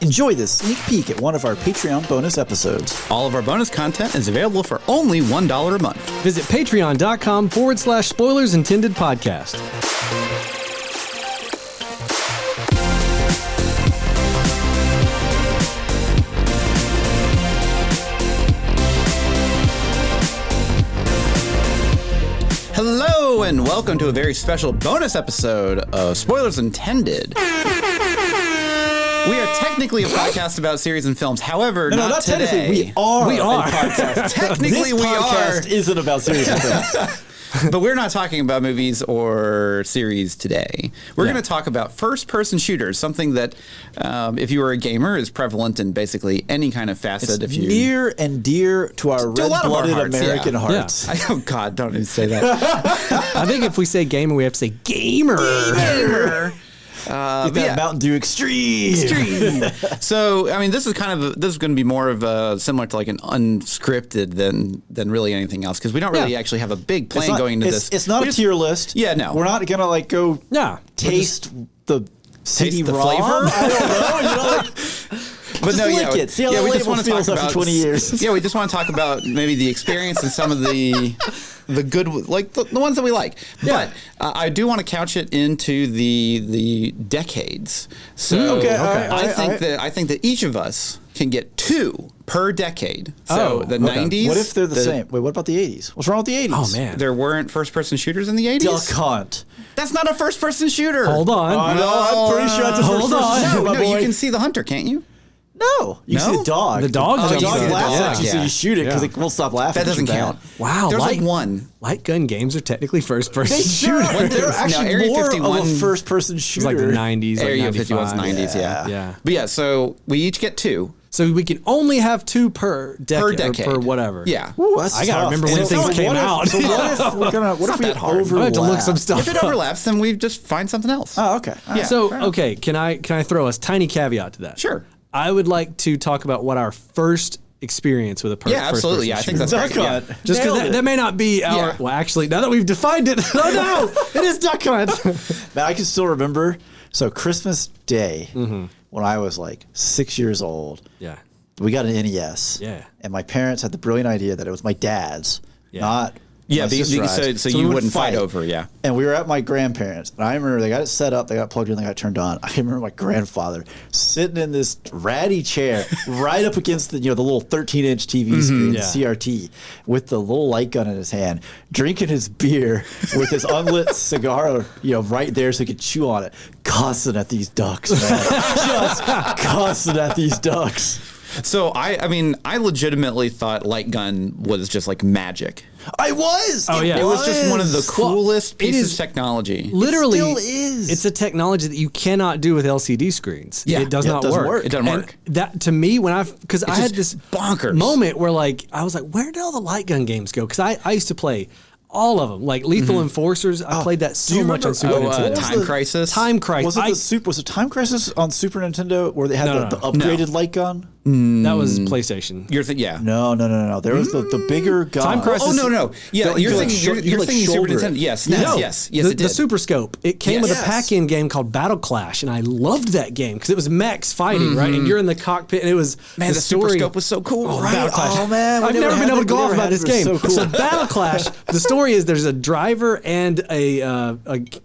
Enjoy this sneak peek at one of our Patreon bonus episodes. All of our bonus content is available for only $1 a month. Visit patreon.com/spoilers intended podcast. Hello, and welcome to a very special bonus episode of Spoilers Intended. We are technically a podcast about series and films. However, not today. Technically. We are a podcast. Technically, this we podcast are. isn't about series and films. But we're not talking about movies or series today. We're going to talk about first-person shooters, something that, if you were a gamer, is prevalent in basically any kind of facet. It's near and dear to our red-blooded American hearts. Oh, God, don't even say that. I think if we say gamer, we have to say gamer. Get that Mountain Dew Extreme. So, I mean, this is going to be more of similar to like an unscripted than really anything else, because we don't really actually have a big plan going into this. It's not a tier list. Yeah, no. We're not going to like go taste the CD-ROM. Flavor? I don't know. But no, see how the label feels after 20 years. Yeah, we just want to talk about maybe the experience and some of the good, like the ones that we like. Yeah. But I do want to couch it into the decades. So I think that each of us can get 2 per decade. So the 90s. What if they're the same? Wait, what about the 80s? What's wrong with the 80s? Oh, man. There weren't first-person shooters in the 80s? Duck Hunt. That's not a first-person shooter. Hold on. No, I'm pretty sure that's a first-person shooter. No, you can see the hunter, can't you? No, you see the dog. The dog the jumps dog in. laughs at you, so Yeah. you shoot it because it won't stop laughing. That doesn't count. Wow, There's like one. Light gun games are technically first-person They shooters. sure. They're actually Area more 51 of a first-person It's shooter. like the 90s, Area like 51's 95. 90s, yeah. Yeah. But yeah, so we each get 2. So we can only have 2 per decade. Per decade. Or per whatever. Yeah. Ooh, that's I gotta tough. remember when things came out. So what if we that hard. overlap? I have to look some stuff If it up. overlaps, then we just find something else. Oh, okay. Yeah. So, okay, can I throw a tiny caveat to that? Sure. I would like to talk about what our first experience with a Yeah, absolutely. Yeah, I think that's Duck great. Hunt. Yeah. just because Nailed it. that may not be our. Yeah. Well, actually, now that we've defined it, oh no, it is Duck Hunt. Man, I can still remember. So Christmas Day, when I was like 6 years old, Yeah. we got an NES. Yeah. And my parents had the brilliant idea that it was my dad's, Yeah. not Yeah, my sister so I's. you we would wouldn't fight over, yeah. And we were at my grandparents. And I remember they got it set up, they got plugged in, they got turned on. I remember my grandfather sitting in this ratty chair right up against the little 13-inch TV screen, Yeah. CRT, with the little light gun in his hand, drinking his beer with his unlit cigar, right there so he could chew on it, cussing at these ducks, man. Just cussing at these ducks. So I legitimately thought light gun was just like magic. I was. Oh, yeah. It was just one of the Well, coolest it pieces is- of technology. Literally, still is. It's a technology that you cannot do with LCD screens. Yeah. It does Yeah, it not doesn't work. work. It doesn't And work. That to me, because I had just this bonkers moment where I was like, where did all the light gun games go? Because I used to play all of them, like Lethal Enforcers. I played that so you much on Super remember- Nintendo. was Time the- Crisis. Time Crisis. Was it Time Crisis on Super Nintendo where they had No, the no. upgraded light gun? That was PlayStation. Yeah. No. There was the bigger gun. Time Crisis- Oh no. Yeah, You you're could, like, thinking you could, like, Super shoulder it. Nintendo. Yes, No, yes, the, it did. the Super Scope. It came with a Yes. pack-in game called Battle Clash, and I loved that game because it was mechs fighting, right? And you're in the cockpit, and it was Man, the Super Scope was so cool. Oh, Right. Battle Clash. Oh, man, we I've never never had been able to it. go We off never about had this it. It was game. so cool. So Battle Clash, the story is there's a driver and a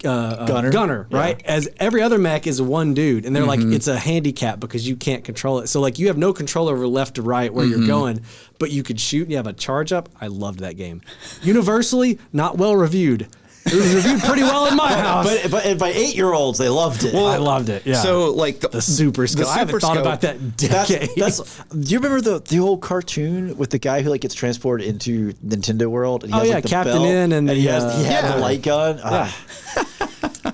gunner, right? As every other mech is one dude, and they're like, it's a handicap because you can't control it. So like you have no control over left to right where you're going, but you could shoot and you have a charge up. I loved that game. Universally, not well reviewed. It was reviewed pretty well in my house. But by 8-year-olds, they loved it. I loved it. Yeah. So like the Super Scope. I haven't thought about that in decades. do you remember the old cartoon with the guy who gets transported into Nintendo World? And he Oh, has, yeah, like, the Captain belt, N and he the, had the light gun.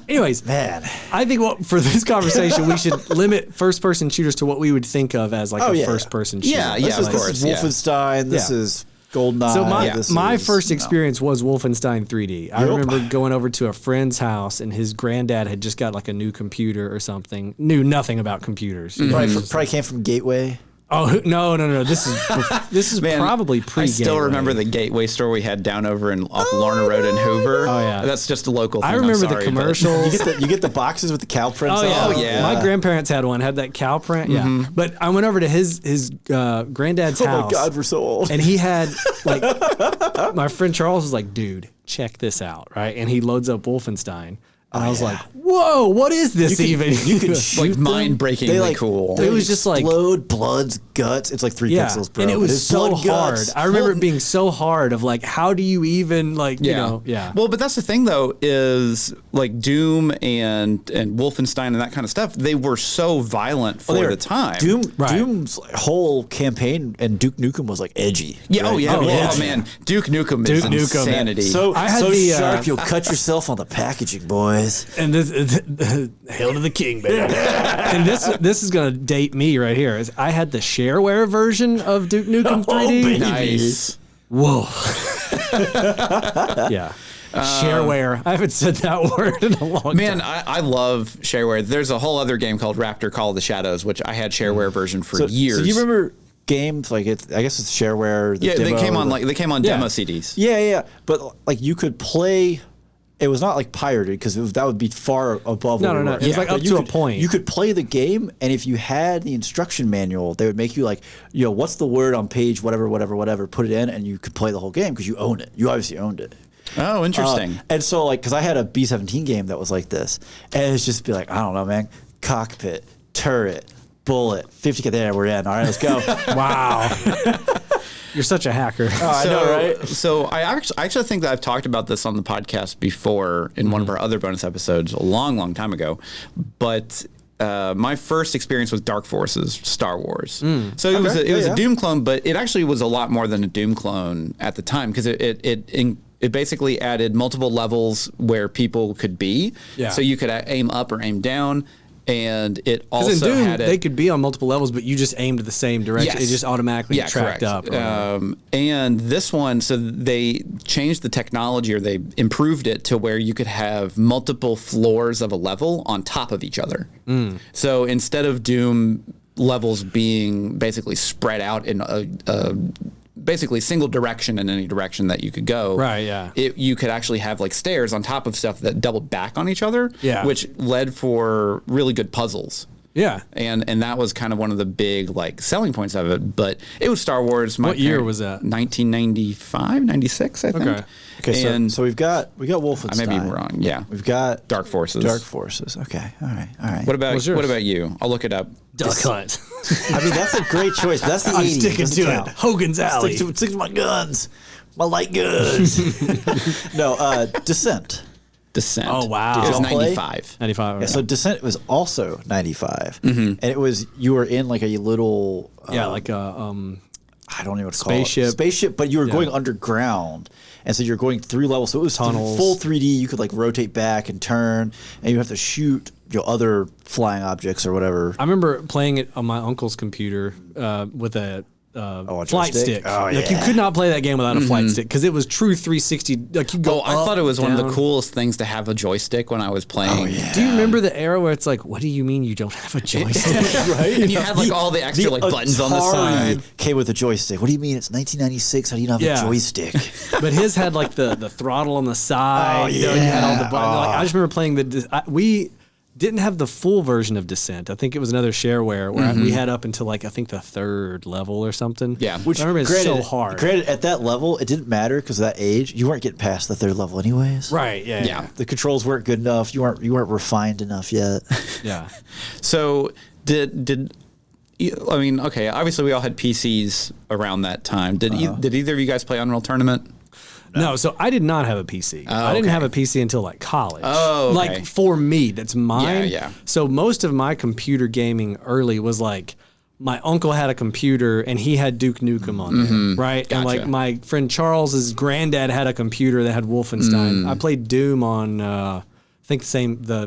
Anyways, Man. I think for this conversation, we should limit first-person shooters to what we would think of as like a yeah. first-person shooter. Yeah, This of is course. Wolfenstein. This Yeah. is GoldenEye. So my this first is, experience was Wolfenstein 3D. I remember going over to a friend's house, and his granddad had just got like a new computer or something. Knew nothing about computers. Probably came from Gateway. Oh no! This is Man, probably pre. I still remember the Gateway store we had down over off Lorna Road in Hoover. Oh yeah, that's just a local thing. I remember the commercials. You get the boxes with the cow prints. Oh on. yeah. My grandparents had that cow print. Yeah, but I went over to his granddad's house. Oh my God, we're so old. And he had like my friend Charles was like, dude, check this out, right? And he loads up Wolfenstein. And I was like, "Whoa, what is this even?" You can shoot like mind-breakingly cool. It was just like blood's guts. It's like 3 pixels, bro. And it was so hard. Guts. I remember it being so hard. Of like, how do you even you know? Yeah. Well, but that's the thing though, is like Doom and Wolfenstein and that kind of stuff. They were so violent for the time. Doom's whole campaign and Duke Nukem was like edgy. Yeah. Right? Oh yeah. Edgy. Man, Duke Nukem is insanity. So I had sharp, you'll cut yourself on the packaging, boys. And this hail to the king, baby. And this is gonna date me right here. Is I had the shareware version of Duke Nukem 3D. Baby. Nice. Whoa. Yeah. Shareware. I haven't said that word in a long time. Man, I love shareware. There's a whole other game called Raptor Call of the Shadows, which I had shareware version for years. So you remember games like I guess it's shareware. They came on demo CDs. Yeah. But like you could play. It was not like pirated because that would be far above. No. It was like up to a point. You could play the game, and if you had the instruction manual, they would make you like, what's the word on page whatever, put it in, and you could play the whole game because you own it. You obviously owned it. Oh, interesting. And so like, because I had a B-17 game that was like this, and it's just be like, I don't know, man, cockpit, turret, bullet, 50. There we're in. All right, let's go. Wow. You're such a hacker. I know, right? So I actually think that I've talked about this on the podcast before in one of our other bonus episodes a long time ago. But my first experience was Dark Forces, Star Wars. So it was a Doom clone, but it actually was a lot more than a Doom clone at the time because it basically added multiple levels where people could be. Yeah. So you could aim up or aim down. And it also in Doom, had they could be on multiple levels, but you just aimed the same direction. Yes. It just automatically tracked correct. up. And this one, so they changed the technology or they improved it to where you could have multiple floors of a level on top of each other. So instead of Doom levels being basically spread out in a basically single direction in any direction that you could go. Right, yeah. You could actually have like stairs on top of stuff that doubled back on each other, which led for really good puzzles. Yeah. And that was kind of one of the big like selling points of it. But it was Star Wars. What year was that? 1995, 96, I think. Okay, and so we got Wolfenstein. I may be wrong. Yeah. We've got Dark Forces. Okay. All right. What about you? I'll look it up. Duck Hunt. I mean, that's a great choice. That's the 80s. I'm sticking to count. it. Hogan's Alley. Stick to my guns. My light guns. No, Descent. Oh, wow. It was Did y'all 95. 95. Yeah, so Descent was also 95. And it was, you were in like a little... like a... I don't know what to call Spaceship. it. Spaceship, but you were going underground. And so you're going through levels. So it was tunnels. Full 3D. You could like rotate back and turn, and you have to shoot other flying objects or whatever. I remember playing it on my uncle's computer with a flight stick. Oh, like you could not play that game without a flight stick because it was true 360. Like you go. I thought it was one of the down. coolest things to have a joystick when I was playing. Do you remember the era where it's like, what do you mean you don't have a joystick? Right? And you had like all the extra like buttons on the side. Came with a joystick. What do you mean? It's 1996. How do you not have a joystick? But his had like the throttle on the side. Oh, You know, and you had all the buttons. Like, I just remember playing we didn't have the full version of Descent. I think it was another shareware where we had up until like I think the third level or something. Yeah, which I remember it's so hard. Granted, at that level, it didn't matter because of that age. You weren't getting past the third level anyways. Right. Yeah. The controls weren't good enough. You weren't refined enough yet. Yeah. So did I mean, okay, obviously we all had PCs around that time. Did either of you guys play Unreal Tournament? No, so I did not have a PC. I didn't have a PC until like college. Oh, okay. Like for me, that's mine. Yeah. So most of my computer gaming early was like my uncle had a computer and he had Duke Nukem on there, right? Gotcha. And like my friend Charles's granddad had a computer that had Wolfenstein. I played Doom on I think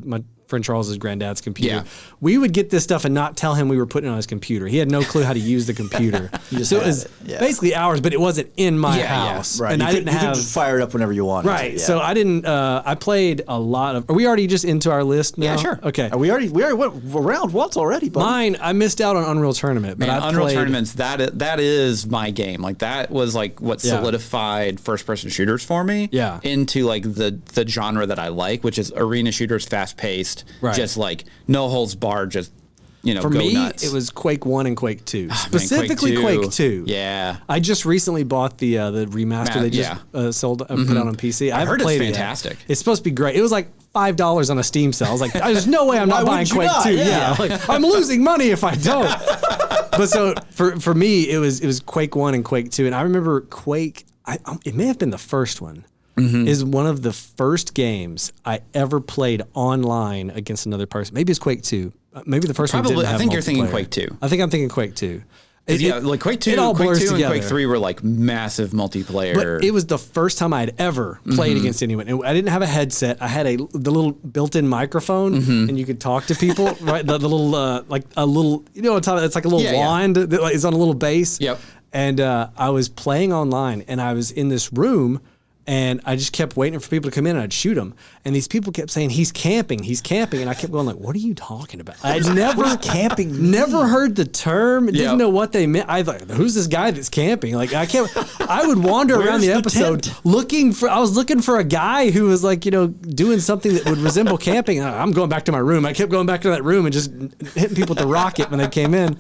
my friend Charles's granddad's computer. Yeah. We would get this stuff and not tell him we were putting it on his computer. He had no clue how to use the computer. So it was basically ours, but it wasn't in my house. Right. And you I didn't have. You could just fire it up whenever you wanted. Right. To, yeah. So I didn't. I played a lot of. Are we already just into our list now? Yeah, sure. Okay. We already went around once already. Buddy. Mine, I missed out on Unreal Tournament, but I Unreal played, Tournaments, that is my game. Like that was like what solidified first person shooters for me. Yeah. Into like the genre that I like, which is arena shooters, fast paced, just like no holds barred, just For go me, nuts. it was Quake 1 and Quake 2. Man, Specifically Quake 2. Yeah. I just recently bought the remaster they just sold put out on PC. I haven't heard it's played fantastic. It yet. It's supposed to be great. It was like $5 on a Steam sale. I was like, there's no way I'm not buying Quake 2. Yeah. Like, I'm losing money if I don't. But so for me, it was Quake 1 and Quake 2. And I remember Quake, it may have been the first one. Is one of the first games I ever played online against another person. Maybe it's Quake 2. Maybe the first one didn't have I think you're thinking multiplayer. Quake 2. I think I'm thinking Quake 2. Like Quake 2, all Quake blurs 2 and together. Quake 3 were like massive multiplayer. But it was the first time I had ever played against anyone. And I didn't have a headset. I had the little built-in microphone, and you could talk to people. Right, the little like a little, it's like a little wand that is on a little base. Yep. And I was playing online, and I was in this room. And I just kept waiting for people to come in, and I'd shoot them. And these people kept saying, he's camping. And I kept going like, what are you talking about? I'd never camping never heard the term. Didn't know what they meant. I thought, who's this guy that's camping? Like I would wander around the episode looking for a guy who was like, doing something that would resemble camping. And I'm going back to my room. I kept going back to that room and just hitting people with the rocket when they came in.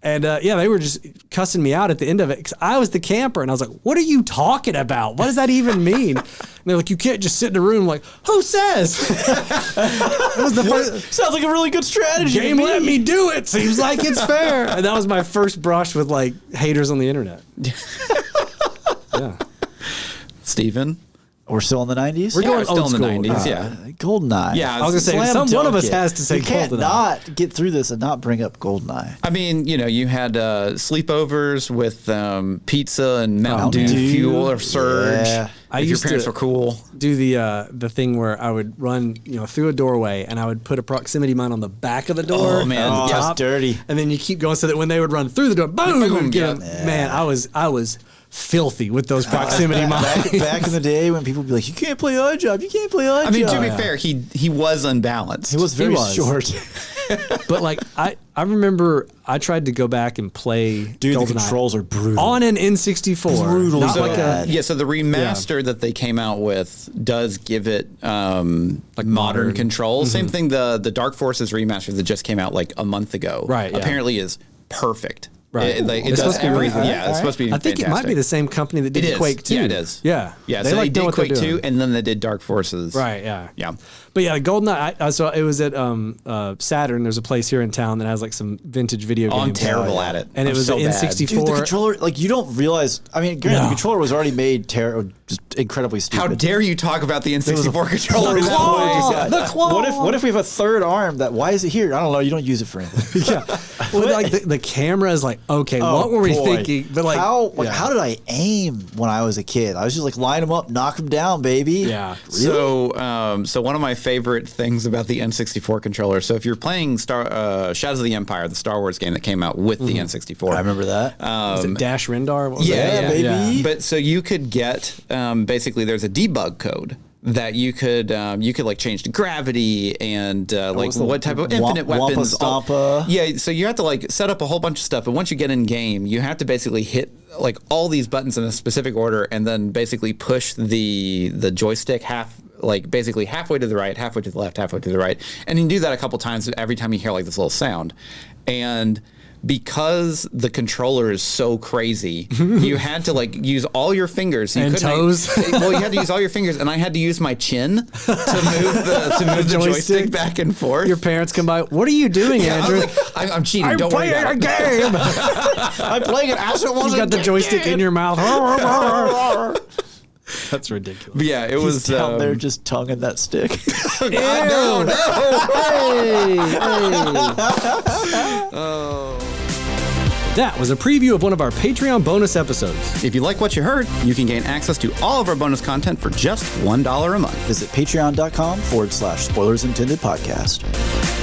And they were just cussing me out at the end of it because I was the camper. And I was like, what are you talking about? What does that even mean? And they're like, you can't just sit in a room. Like, who says? It was the first. Sounds like a really good strategy. Game let me do it. Seems like it's fair. And that was my first brush with like haters on the internet. Yeah. Steven? We're still in the 90s? We're going still old in the school. 90s, yeah. GoldenEye. Yeah, I was going to say, one of us has to say You can't GoldenEye. not get through this and not bring up GoldenEye. I mean, you had sleepovers with pizza and Mountain Dew, Fuel or Surge. Yeah. If your parents were cool. Do the thing where I would run, through a doorway, and I would put a proximity mine on the back of the door. Oh, man. at the That's top, dirty. And then you keep going so that when they would run through the door, boom, Boom, would get 'em. yeah. Man, I was filthy with those proximity mines. Back in the day when people would be like, you can't play iJob, you can't play iJob. I mean, to be fair, he was unbalanced. He was very was. short. But like I remember I tried to go back and play Dude, the GoldenEye controls are brutal. on an N64. Brutal. Not So like a So the remaster that they came out with does give it like modern controls. Same thing. The Dark Forces remaster that just came out like a month ago. Right, yeah. Apparently is perfect. Right. It It's does supposed to be everything. really good. Yeah, it's supposed to be. I think it might be the same company that did It is. Quake 2. Yeah, it is. Yeah. Yeah, They so like they know did what they're Quake 2 doing. and then they did Dark Forces. Right, yeah. Yeah. But yeah, GoldenEye, so it was at Saturn. There's a place here in town that has like some vintage video games. I'm terrible at it. And it I'm was so an bad. N64. Dude, the controller, like, you don't realize. I mean, granted, the controller was already made just incredibly stupid. How dare you talk about the N64 controller that claw! way? The claw! What if we have a third arm why is it here? I don't know. You don't use it for anything. Yeah. Well, like the camera is like, okay, what were we thinking? But like, how did I aim when I was a kid? I was just like, line them up, knock them down, baby. Yeah. Really? So one of my favorite things about the N64 controller. So if you're playing Shadows of the Empire, the Star Wars game that came out with the N64, I remember that. was it Dash Rendar? What was yeah, that? baby. But so you could get basically there's a debug code that you could like change to gravity and like was the what type of infinite weapons. Wampa Stampa? Yeah, so you have to like set up a whole bunch of stuff, but once you get in game, you have to basically hit like all these buttons in a specific order, and then basically push the joystick basically halfway to the right, halfway to the left, halfway to the right, and you can do that a couple times every time you hear like this little sound, and because the controller is so crazy, you had to like use all your fingers. And toes. Well, you had to use all your fingers, and I had to use my chin to move the joystick back and forth. Your parents come by. What are you doing, Andrew? I was like, I'm cheating. Don't worry about it. game. I'm playing it as it was. You got the joystick in your mouth. That's ridiculous. But yeah, it was down there just tonguing that stick. Hey. That was a preview of one of our Patreon bonus episodes. If you like what you heard, you can gain access to all of our bonus content for just $1 a month. Visit patreon.com/spoilers intended podcast.